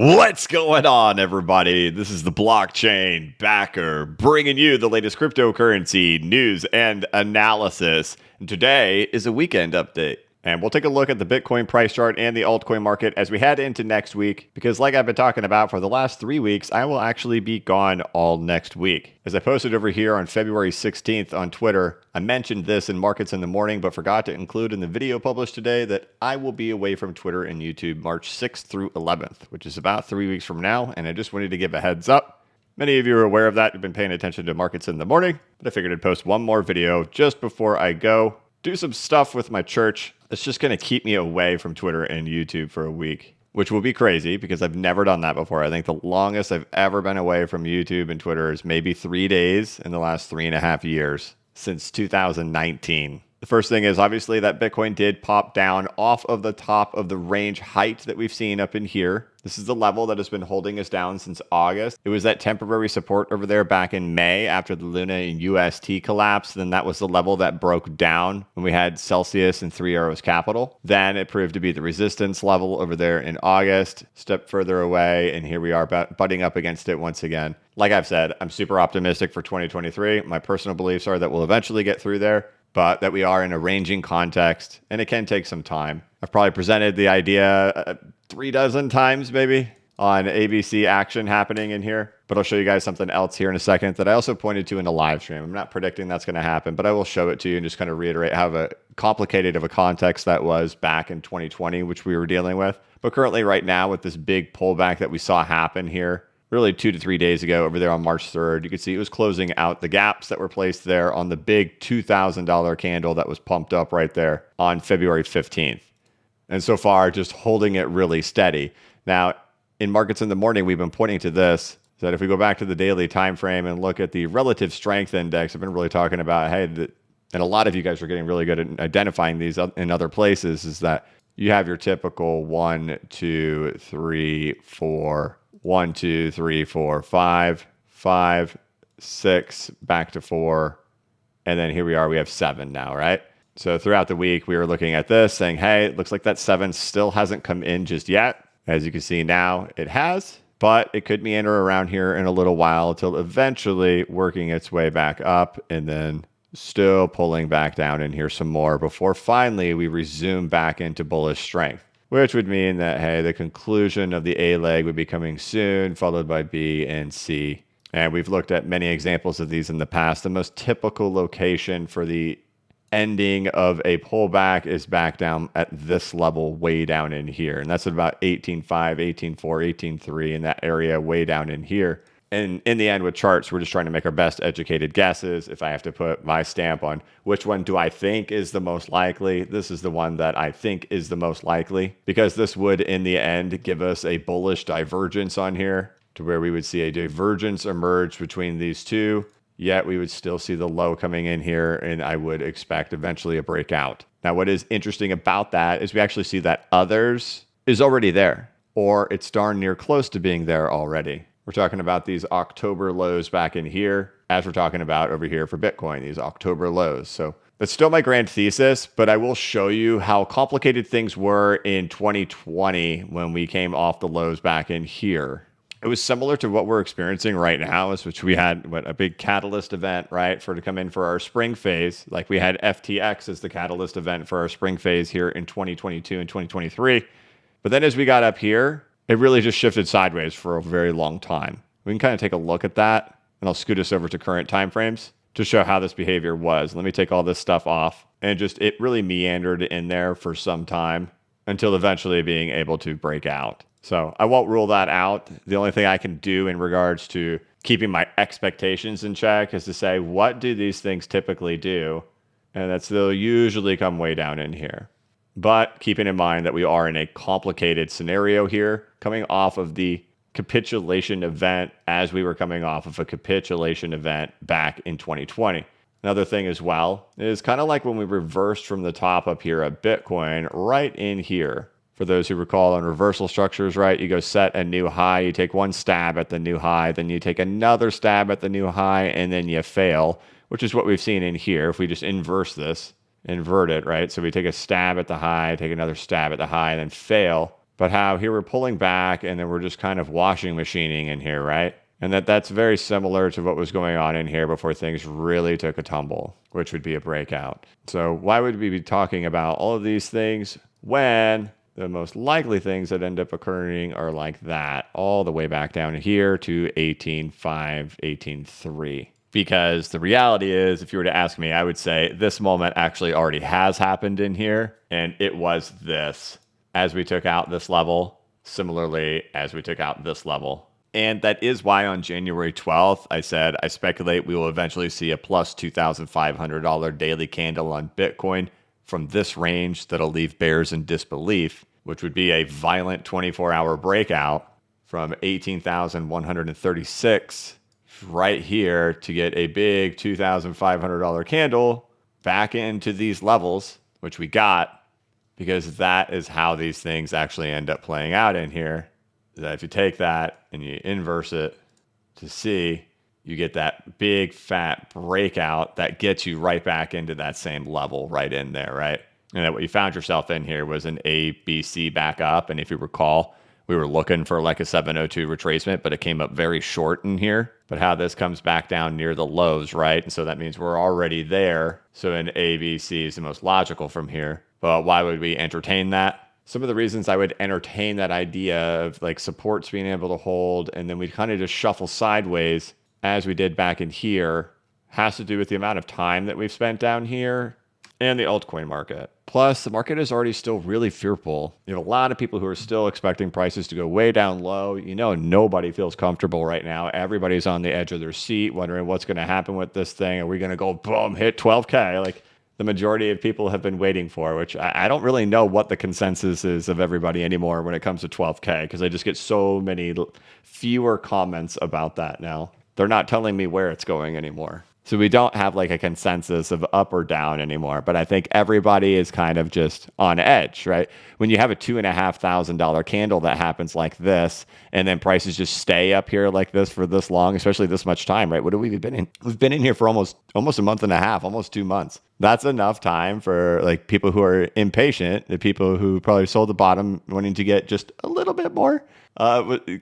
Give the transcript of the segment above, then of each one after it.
What's going on, everybody? This is the Blockchain Backer, bringing you the latest cryptocurrency news and analysis. And today is a weekend update. And we'll take a look at the Bitcoin price chart and the altcoin market as we head into next week. Because like I've been talking about for the last 3 weeks, I will actually be gone all next week. As I posted over here on February 16th on Twitter, I mentioned this in Markets in the Morning, but forgot to include in the video published today that I will be away from Twitter and YouTube March 6th through 11th, which is about 3 weeks from now. And I just wanted to give a heads up. Many of you are aware of that. You've been paying attention to Markets in the Morning, but I figured I'd post one more video just before I go. Do some stuff with my church. It's just going to keep me away from Twitter and YouTube for a week, which will be crazy because I've never done that before. I think the longest I've ever been away from YouTube and Twitter is maybe 3 days in the last 3.5 years since 2019. The first thing is obviously that Bitcoin did pop down off of the top of the range height that we've seen up in here. This is the level that has been holding us down since August. It was that temporary support over there back in May after the Luna and UST collapsed. Then that was the level that broke down when we had Celsius and Three Arrows Capital. Then it proved to be the resistance level over there in August, step further away, and here we are butting up against it once again. Like I've said, I'm super optimistic for 2023. My personal beliefs are that we'll eventually get through there, but that we are in a ranging context and it can take some time. I've probably presented the idea 3 dozen times maybe on ABC action happening in here, but I'll show you guys something else here in a second that I also pointed to in a live stream. I'm not predicting that's going to happen, but I will show it to you and just kind of reiterate how complicated of a context that was back in 2020, which we were dealing with. But currently right now with this big pullback that we saw happen here, really 2 to 3 days ago over there on March 3rd, you could see it was closing out the gaps that were placed there on the big $2,000 candle that was pumped up right there on February 15th. And so far, just holding it really steady. Now, in Markets in the Morning, we've been pointing to this, that if we go back to the daily time frame and look at the relative strength index, I've been really talking about, hey, and a lot of you guys are getting really good at identifying these in other places, is that you have your typical 1, 2, 3, 4, 1, 2, 3, 4, 5, 5, 6, back to 4. And then here we are, we have 7 now, right? So throughout the week, we were looking at this saying, hey, it looks like that 7 still hasn't come in just yet. As you can see now, it has, but it could meander around here in a little while until eventually working its way back up and then still pulling back down in here some more before finally we resume back into bullish strength, which would mean that, hey, the conclusion of the A leg would be coming soon, followed by B and C. And we've looked at many examples of these in the past. The most typical location for the ending of a pullback is back down at this level way down in here. And that's at about 18.5, 18.4, 18.3 in that area way down in here. And in the end with charts, we're just trying to make our best educated guesses. If I have to put my stamp on which one do I think is the most likely, this is the one that I think is the most likely, because this would in the end give us a bullish divergence on here to where we would see a divergence emerge between these two. Yet we would still see the low coming in here, and I would expect eventually a breakout. Now, what is interesting about that is we actually see that others is already there, or it's darn near close to being there already. We're talking about these October lows back in here, as we're talking about over here for Bitcoin, these October lows. So that's still my grand thesis, but I will show you how complicated things were in 2020 when we came off the lows back in here. It was similar to what we're experiencing right now, which we had a big catalyst event, right, to come in for our spring phase. Like we had FTX as the catalyst event for our spring phase here in 2022 and 2023. But then as we got up here, it really just shifted sideways for a very long time. We can kind of take a look at that, and I'll scoot us over to current timeframes to show how this behavior was. Let me take all this stuff off, and it really meandered in there for some time until eventually being able to break out. So I won't rule that out. The only thing I can do in regards to keeping my expectations in check is to say, what do these things typically do? And they'll usually come way down in here. But keeping in mind that we are in a complicated scenario here, coming off of the capitulation event as we were coming off of a capitulation event back in 2020. Another thing as well is kind of like when we reversed from the top up here at Bitcoin right in here. For those who recall on reversal structures, right, you go set a new high, you take one stab at the new high, then you take another stab at the new high, and then you fail, which is what we've seen in here. If we just invert it, right? So we take a stab at the high, take another stab at the high, and then fail. but how here we're pulling back and then we're just kind of washing machining in here, right? And that's very similar to what was going on in here before things really took a tumble, which would be a breakout. So why would we be talking about all of these things when the most likely things that end up occurring are like that, all the way back down here to 18.5, 18.3? Because the reality is, if you were to ask me, I would say this moment actually already has happened in here, and it was this as we took out this level, similarly as we took out this level. And that is why on January 12th, I said, I speculate we will eventually see a plus $2,500 daily candle on Bitcoin from this range that'll leave bears in disbelief, which would be a violent 24-hour breakout from 18,136 right here to get a big $2,500 candle back into these levels, which we got, because that is how these things actually end up playing out in here. That if you take that and you inverse it to see, you get that big fat breakout that gets you right back into that same level right in there, right? And that what you found yourself in here was an A, B, C back up. And if you recall, we were looking for like a 702 retracement, but it came up very short in here. But how this comes back down near the lows, right? And so that means we're already there. So an A, B, C is the most logical from here. But why would we entertain that? Some of the reasons I would entertain that idea of like supports being able to hold and then we kind of just shuffle sideways as we did back in here has to do with the amount of time that we've spent down here and the altcoin market. Plus, the market is already still really fearful. You have a lot of people who are still expecting prices to go way down low. You know, nobody feels comfortable right now. Everybody's on the edge of their seat wondering what's going to happen with this thing. Are we going to go boom, hit 12K? Like, the majority of people have been waiting for, which I don't really know what the consensus is of everybody anymore when it comes to 12K, because I just get so many fewer comments about that now. They're not telling me where it's going anymore. So we don't have like a consensus of up or down anymore, but I think everybody is kind of just on edge, right? When you have a $2,500 candle that happens like this, and then prices just stay up here like this for this long, especially this much time, right? What have we been in? We've been in here for almost a month and a half, almost 2 months. That's enough time for like people who are impatient, the people who probably sold the bottom wanting to get just a little bit more.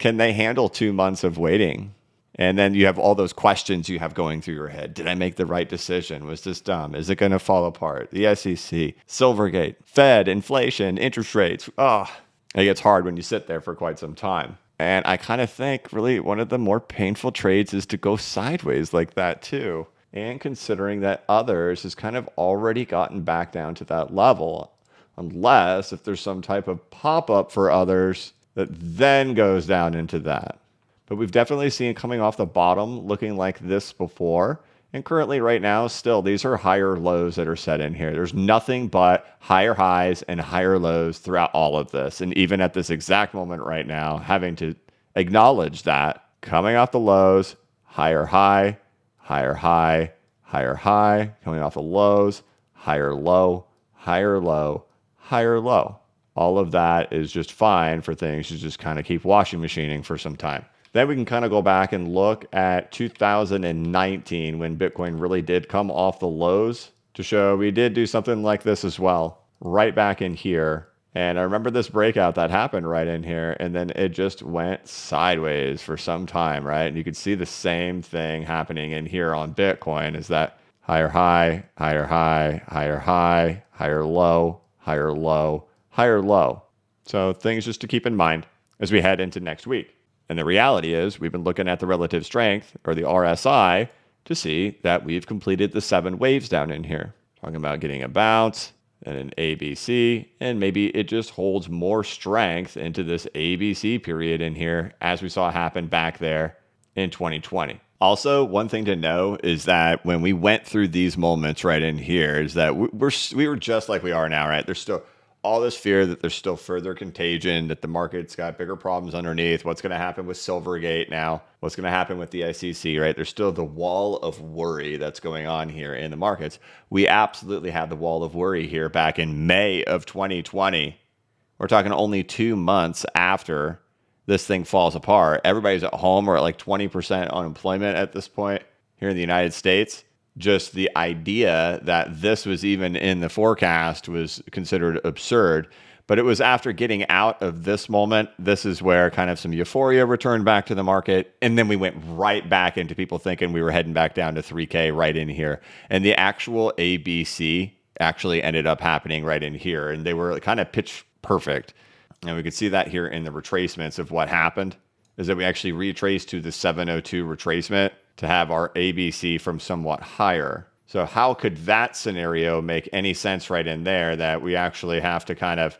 Can they handle 2 months of waiting? And then you have all those questions you have going through your head. Did I make the right decision? Was this dumb? Is it going to fall apart? The SEC, Silvergate, Fed, inflation, interest rates. Oh, it gets hard when you sit there for quite some time. And I kind of think really one of the more painful trades is to go sideways like that too. And considering that others has kind of already gotten back down to that level, unless if there's some type of pop-up for others that then goes down into that. But we've definitely seen it coming off the bottom looking like this before. And currently right now, still, these are higher lows that are set in here. There's nothing but higher highs and higher lows throughout all of this. And even at this exact moment right now, having to acknowledge that coming off the lows, higher high, higher high, higher high, coming off the lows, higher low, higher low, higher low. All of that is just fine for things to just kind of keep washing machining for some time. Then we can kind of go back and look at 2019 when Bitcoin really did come off the lows to show we did do something like this as well, right back in here. And I remember this breakout that happened right in here, and then it just went sideways for some time, right? And you could see the same thing happening in here on Bitcoin is that higher high, higher high, higher high, higher low, higher low, higher low. So things just to keep in mind as we head into next week. And the reality is we've been looking at the relative strength, or the RSI, to see that we've completed the 7 waves down in here. Talking about getting a bounce and an ABC, and maybe it just holds more strength into this ABC period in here as we saw happen back there in 2020. Also, one thing to know is that when we went through these moments right in here is that we were just like we are now, right? There's still all this fear that there's still further contagion, that the market's got bigger problems underneath. What's going to happen with Silvergate now? What's going to happen with the SEC, right? There's still the wall of worry that's going on here in the markets. We absolutely had the wall of worry here back in May of 2020. We're talking only 2 months after this thing falls apart. Everybody's at home. We're at like 20% unemployment at this point here in the United States. Just the idea that this was even in the forecast was considered absurd. But it was after getting out of this moment, this is where kind of some euphoria returned back to the market. And then we went right back into people thinking we were heading back down to 3K right in here. And the actual ABC actually ended up happening right in here. And they were kind of pitch perfect. And we could see that here in the retracements of what happened is that we actually retraced to the 702 retracement to have our ABC from somewhat higher. So how could that scenario make any sense right in there that we actually have to kind of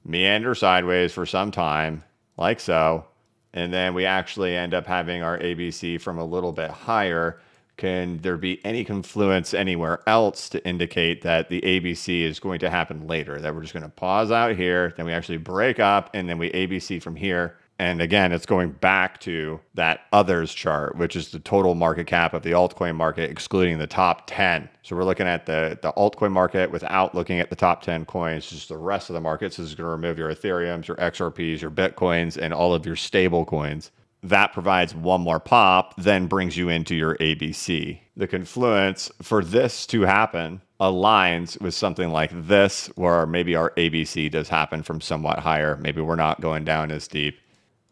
meander sideways for some time, like so, and then we actually end up having our ABC from a little bit higher? Can there be any confluence anywhere else to indicate that the ABC is going to happen later, that we're just going to pause out here, then we actually break up, and then we ABC from here? And again, it's going back to that others chart, which is the total market cap of the altcoin market, excluding the top 10. So we're looking at the altcoin market without looking at the top 10 coins, just the rest of the market. So this is going to remove your Ethereums, your XRPs, your Bitcoins, and all of your stable coins. That provides one more pop, then brings you into your ABC. The confluence for this to happen aligns with something like this, where maybe our ABC does happen from somewhat higher. Maybe we're not going down as deep.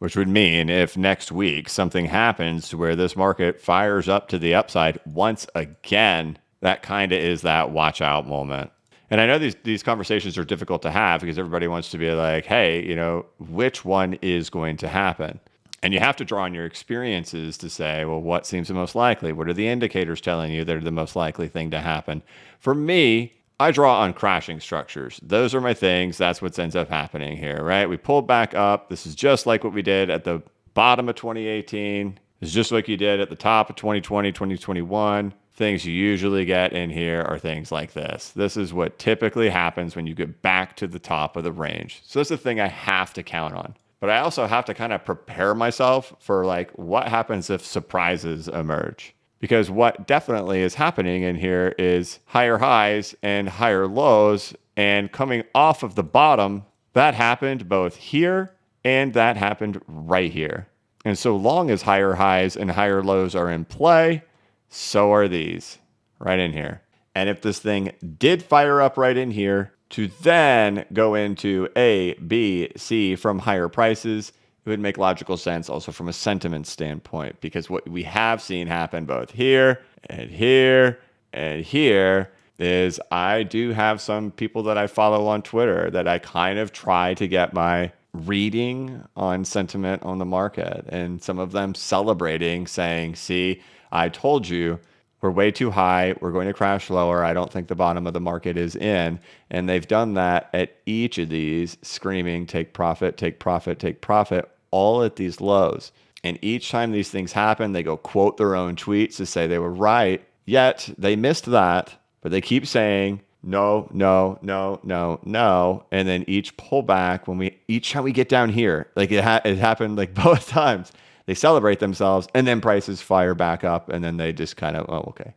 Which would mean if next week something happens to where this market fires up to the upside once again, that kind of is that watch out moment. And I know these conversations are difficult to have because everybody wants to be like, hey, which one is going to happen? And you have to draw on your experiences to say, well, what seems the most likely? What are the indicators telling you that are the most likely thing to happen? For me, I draw on crashing structures. Those are my things. That's what ends up happening here, right? We pulled back up. This is just like what we did at the bottom of 2018. It's just like you did at the top of 2020, 2021. Things you usually get in here are things like this. This is what typically happens when you get back to the top of the range. So that's the thing I have to count on. But I also have to kind of prepare myself for like what happens if surprises emerge. Because what definitely is happening in here is higher highs and higher lows, and coming off of the bottom, that happened both here and that happened right here. And so long as higher highs and higher lows are in play, so are these right in here. And if this thing did fire up right in here to then go into A, B, C from higher prices, it would make logical sense also from a sentiment standpoint, because what we have seen happen both here and here and here is I do have some people that I follow on Twitter that I kind of try to get my reading on sentiment on the market, and some of them celebrating, saying, see, I told you we're way too high. We're going to crash lower. I don't think the bottom of the market is in. And they've done that at each of these, screaming, take profit, take profit, take profit, all at these lows. And each time these things happen, they go quote their own tweets to say they were right. Yet they missed that, but they keep saying, no, no, no, no, no. And then each pullback, each time we get down here, like it happened like both times, they celebrate themselves and then prices fire back up and then they just kind of, oh, okay.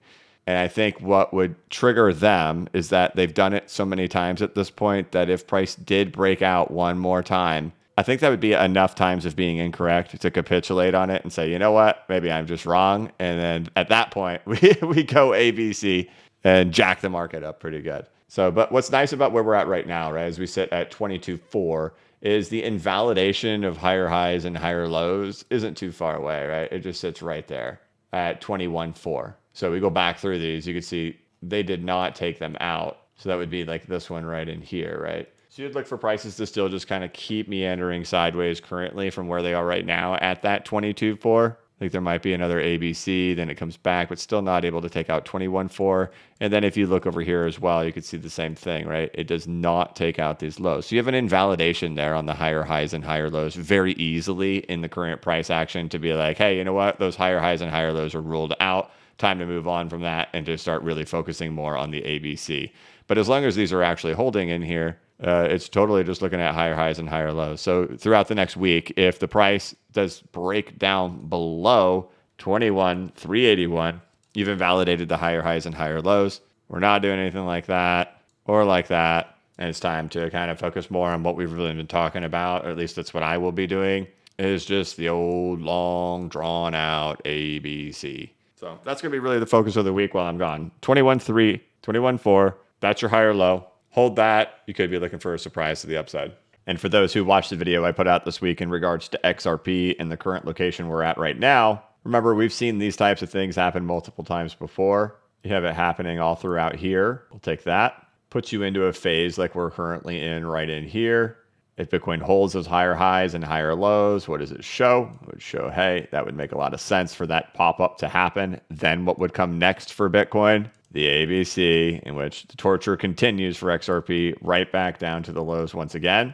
And I think what would trigger them is that they've done it so many times at this point that if price did break out one more time, I think that would be enough times of being incorrect to capitulate on it and say, you know what, maybe I'm just wrong. And then at that point, we go ABC and jack the market up pretty good. So, but what's nice about where we're at right now, right, as we sit at 22.4, is the invalidation of higher highs and higher lows isn't too far away, right? It just sits right there at 21.4. So we go back through these, you can see they did not take them out. So that would be like this one right in here, right? So you'd look for prices to still just kind of keep meandering sideways currently from where they are right now at that 22.4. Like there might be another ABC, then it comes back, but still not able to take out 21.4. And then if you look over here as well, you can see the same thing, right? It does not take out these lows. So you have an invalidation there on the higher highs and higher lows very easily in the current price action to be like, hey, you know what? Those higher highs and higher lows are ruled out. Time to move on from that and to start really focusing more on the ABC. But as long as these are actually holding in here, it's totally just looking at higher highs and higher lows. So throughout the next week, if the price does break down below 21,381, you've invalidated the higher highs and higher lows. We're not doing anything like that or like that. And it's time to kind of focus more on what we've really been talking about, or at least that's what I will be doing, is just the old, long, drawn out ABC. So that's going to be really the focus of the week while I'm gone. 21.3, 21.4, that's your higher low. hold that. You could be looking for a surprise to the upside. And for those who watched the video I put out this week in regards to XRP and the current location we're at right now, remember, we've seen these types of things happen multiple times before. You have it happening all throughout here. We'll take that. Puts you into a phase like we're currently in right in here. If Bitcoin holds those higher highs and higher lows, what does it show? It would show, hey, that would make a lot of sense for that pop-up to happen. Then what would come next for Bitcoin? The ABC, in which the torture continues for XRP right back down to the lows once again.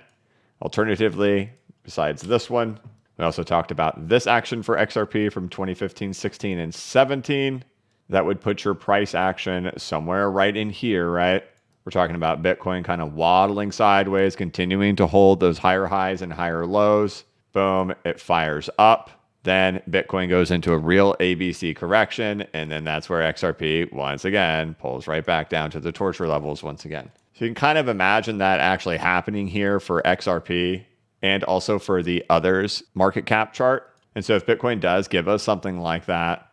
Alternatively, besides this one, we also talked about this action for XRP from 2015, 16, and 17. That would put your price action somewhere right in here, right? We're talking about Bitcoin kind of waddling sideways, continuing to hold those higher highs and higher lows. Boom, it fires up. Then Bitcoin goes into a real ABC correction. And then that's where XRP, once again, pulls right back down to the torture levels once again. So you can kind of imagine that actually happening here for XRP and also for the others market cap chart. And so if Bitcoin does give us something like that,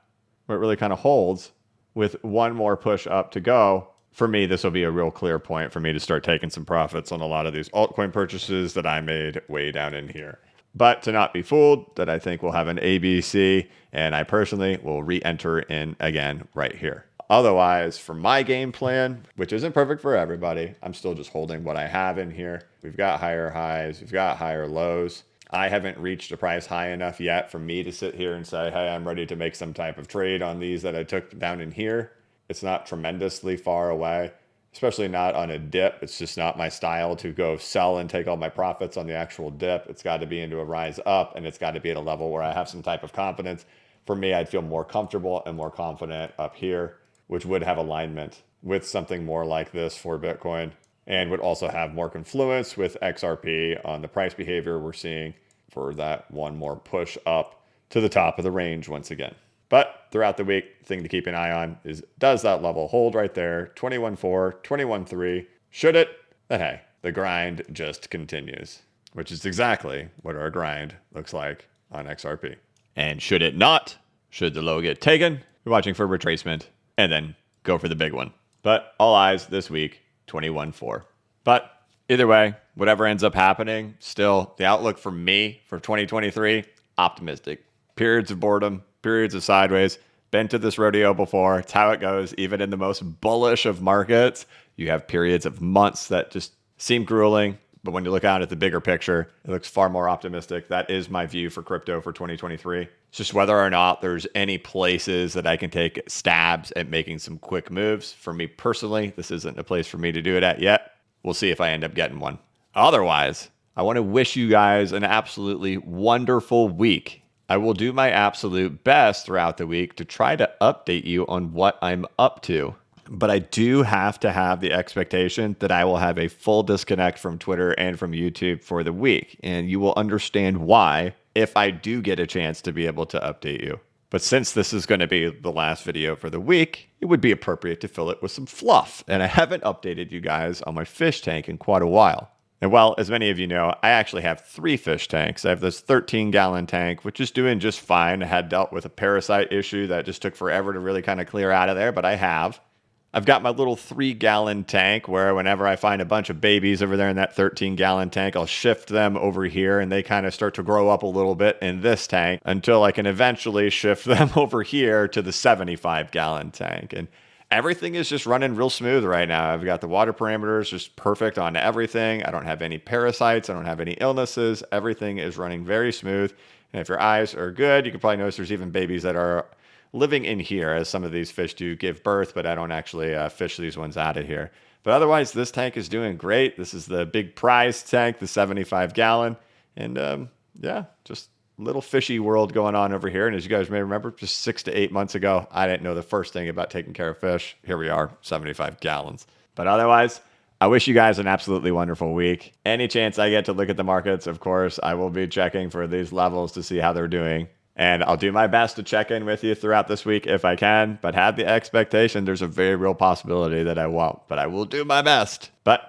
where it really kind of holds with one more push up to go, for me, this will be a real clear point for me to start taking some profits on a lot of these altcoin purchases that I made way down in here. But to not be fooled, that I think we'll have an ABC, and I personally will re-enter in again right here. Otherwise, for my game plan, which isn't perfect for everybody, I'm still just holding what I have in here. We've got higher highs, we've got higher lows. I haven't reached a price high enough yet for me to sit here and say, hey, I'm ready to make some type of trade on these that I took down in here. It's not tremendously far away, especially not on a dip. It's just not my style to go sell and take all my profits on the actual dip. It's got to be into a rise up, and it's got to be at a level where I have some type of confidence. For me, I'd feel more comfortable and more confident up here, which would have alignment with something more like this for Bitcoin, and would also have more confluence with XRP on the price behavior we're seeing for that one more push up to the top of the range once again. But throughout the week, the thing to keep an eye on is, does that level hold right there? 21.4, 21.3. Should it? Then hey, the grind just continues, which is exactly what our grind looks like on XRP. And should it not, should the low get taken, you're watching for retracement and then go for the big one. But all eyes this week, 21.4. But either way, whatever ends up happening, still the outlook for me for 2023, optimistic. Periods of boredom, periods of sideways. Been to this rodeo before. It's how it goes. Even in the most bullish of markets, you have periods of months that just seem grueling. But when you look out at the bigger picture, it looks far more optimistic. That is my view for crypto for 2023. It's just whether or not there's any places that I can take stabs at making some quick moves. For me personally, this isn't a place for me to do it at yet. We'll see if I end up getting one. Otherwise, I want to wish you guys an absolutely wonderful week. I will do my absolute best throughout the week to try to update you on what I'm up to. But I do have to have the expectation that I will have a full disconnect from Twitter and from YouTube for the week. And you will understand why if I do get a chance to be able to update you. But since this is going to be the last video for the week, it would be appropriate to fill it with some fluff. And I haven't updated you guys on my fish tank in quite a while. And well, as many of you know, I actually have 3 fish tanks. I have this 13-gallon tank, which is doing just fine. I had dealt with a parasite issue that just took forever to really kind of clear out of there, but I have. I've got my little 3-gallon tank where whenever I find a bunch of babies over there in that 13-gallon tank, I'll shift them over here and they kind of start to grow up a little bit in this tank until I can eventually shift them over here to the 75-gallon tank. And everything is just running real smooth right now. I've got the water parameters just perfect on everything. I don't have any parasites. I don't have any illnesses. Everything is running very smooth. And if your eyes are good, you can probably notice there's even babies that are living in here, as some of these fish do give birth, but I don't actually fish these ones out of here. But otherwise, this tank is doing great. This is the big prize tank, the 75-gallon. And yeah, just little fishy world going on over here. And as you guys may remember, just 6 to 8 months ago, I didn't know the first thing about taking care of fish. Here we are, 75 gallons. But otherwise, I wish you guys an absolutely wonderful week. Any chance I get to look at the markets, of course, I will be checking for these levels to see how they're doing. And I'll do my best to check in with you throughout this week if I can, but have the expectation there's a very real possibility that I won't. But I will do my best. But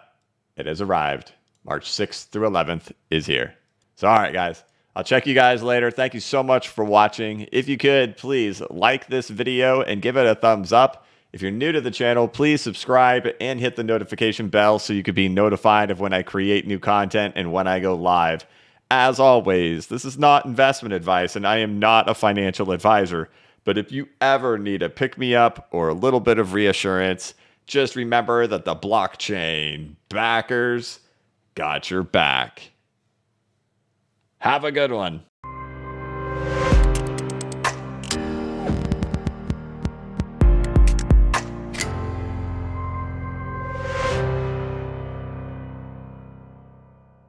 it has arrived. March 6th through 11th is here. So all right, guys. I'll check you guys later. Thank you so much for watching. If you could, please like this video and give it a thumbs up. If you're new to the channel, please subscribe and hit the notification bell so you can be notified of when I create new content and when I go live. As always, this is not investment advice and I am not a financial advisor. But if you ever need a pick-me-up or a little bit of reassurance, just remember that the blockchain backers got your back. Have a good one.